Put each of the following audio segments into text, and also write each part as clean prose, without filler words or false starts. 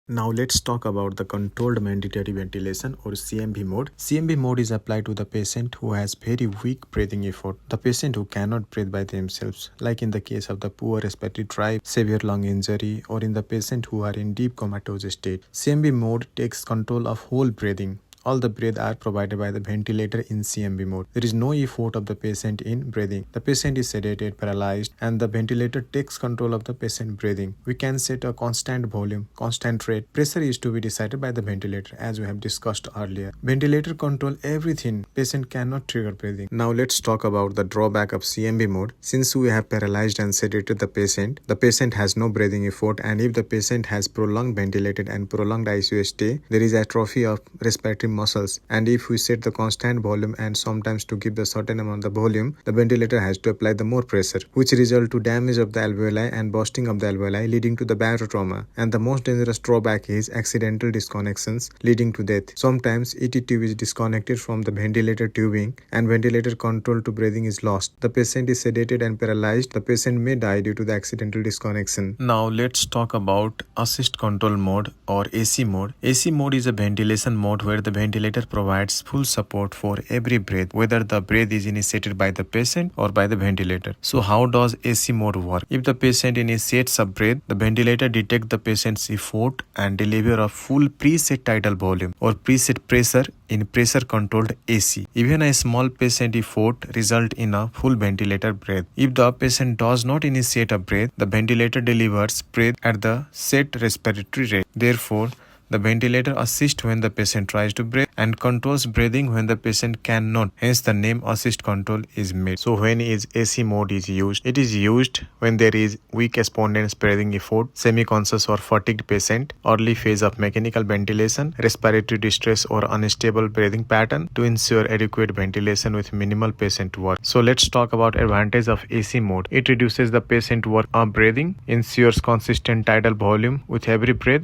Now let's talk about the controlled mandatory ventilation or CMV mode. CMV mode is applied to the patient who has very weak breathing effort. The patient who cannot breathe by themselves, like in the case of the poor respiratory drive, severe lung injury, or in the patient who are in deep comatose state. CMV mode takes control of whole breathing. All the breath are provided by the ventilator in CMV mode. There is no effort of the patient in breathing. The patient is sedated, paralyzed, and the ventilator takes control of the patient breathing. We can set a constant volume, constant rate. Pressure is to be decided by the ventilator, as we have discussed earlier. Ventilator control everything. Patient cannot trigger breathing. Now let's talk about the drawback of CMV mode. Since we have paralyzed and sedated the patient has no breathing effort, and if the patient has prolonged ventilated and prolonged ICU stay, there is atrophy of respiratory muscles, and if we set the constant volume and sometimes to give the certain amount of volume, the ventilator has to apply the more pressure, which result to damage of the alveoli and bursting of the alveoli, leading to the barotrauma. And the most dangerous drawback is accidental disconnections leading to death. Sometimes ET tube is disconnected from the ventilator tubing and ventilator control to breathing is lost. The patient is sedated and paralyzed. The patient may die due to the accidental disconnection. Now let's talk about assist control mode or AC mode. AC mode is a ventilation mode where the ventilator provides full support for every breath, whether the breath is initiated by the patient or by the ventilator. So how does AC mode work? If the patient initiates a breath, the ventilator detects the patient's effort and deliver a full preset tidal volume or preset pressure in pressure controlled AC. Even a small patient effort result in a full ventilator breath. If the patient does not initiate a breath, the ventilator delivers breath at the set respiratory rate. Therefore, the ventilator assists when the patient tries to breathe and controls breathing when the patient cannot. Hence, the name assist control is made. So, when is AC mode is used? It is used when there is weak spontaneous breathing effort, semi-conscious or fatigued patient, early phase of mechanical ventilation, respiratory distress or unstable breathing pattern to ensure adequate ventilation with minimal patient work. So, let's talk about advantage of AC mode. It reduces the patient work of breathing, ensures consistent tidal volume with every breath,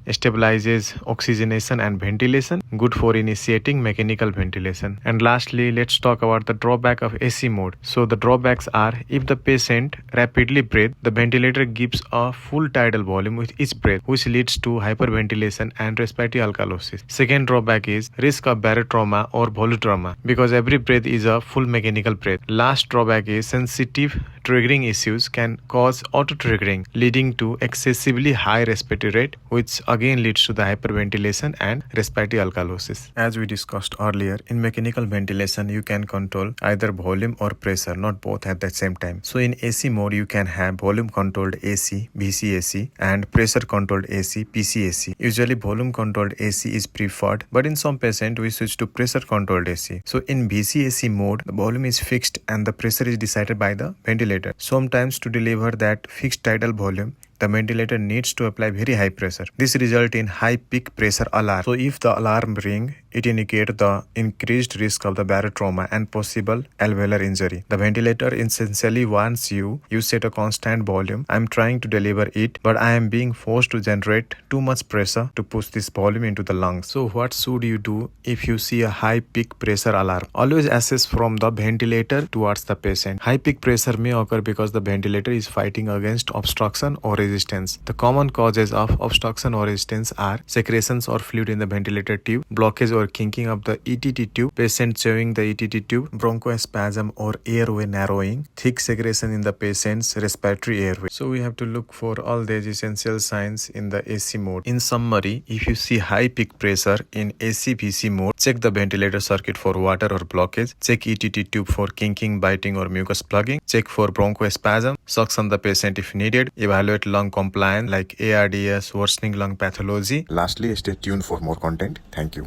stabilizes oxygenation and ventilation, good for initiating mechanical ventilation. And lastly, let's talk about the drawback of AC mode. So the drawbacks are, if the patient rapidly breathes, the ventilator gives a full tidal volume with each breath, which leads to hyperventilation and respiratory alkalosis. Second drawback is risk of barotrauma or volutrauma, because every breath is a full mechanical breath. Last drawback is sensitive triggering issues can cause auto-triggering, leading to excessively high respiratory rate, which again leads to the hyperventilation and respiratory alkalosis. As we discussed earlier, in mechanical ventilation, you can control either volume or pressure, not both at the same time. So in AC mode, you can have volume controlled AC, VCAC, and pressure controlled AC, PCAC. Usually volume controlled AC is preferred, but in some patients, we switch to pressure controlled AC. So in VCAC mode, the volume is fixed and the pressure is decided by the ventilator. Sometimes to deliver that fixed tidal volume, the ventilator needs to apply very high pressure. This results in high peak pressure alarm. So if the alarm ring, it indicates the increased risk of the barotrauma and possible alveolar injury. The ventilator essentially warns you set a constant volume. I am trying to deliver it, but I am being forced to generate too much pressure to push this volume into the lungs. So what should you do if you see a high peak pressure alarm? Always assess from the ventilator towards the patient. High peak pressure may occur because the ventilator is fighting against obstruction or resistance. The common causes of obstruction or resistance are secretions or fluid in the ventilator tube, blockage or kinking of the ETT tube, patient chewing the ETT tube, bronchospasm or airway narrowing, thick secretion in the patient's respiratory airway. So we have to look for all these essential signs in the AC mode. In summary, if you see high peak pressure in AC-VC mode, check the ventilator circuit for water or blockage, check ETT tube for kinking, biting or mucus plugging, check for bronchospasm, suction the patient if needed, evaluate lung compliance like ARDS, worsening lung pathology. Lastly, stay tuned for more content. Thank you.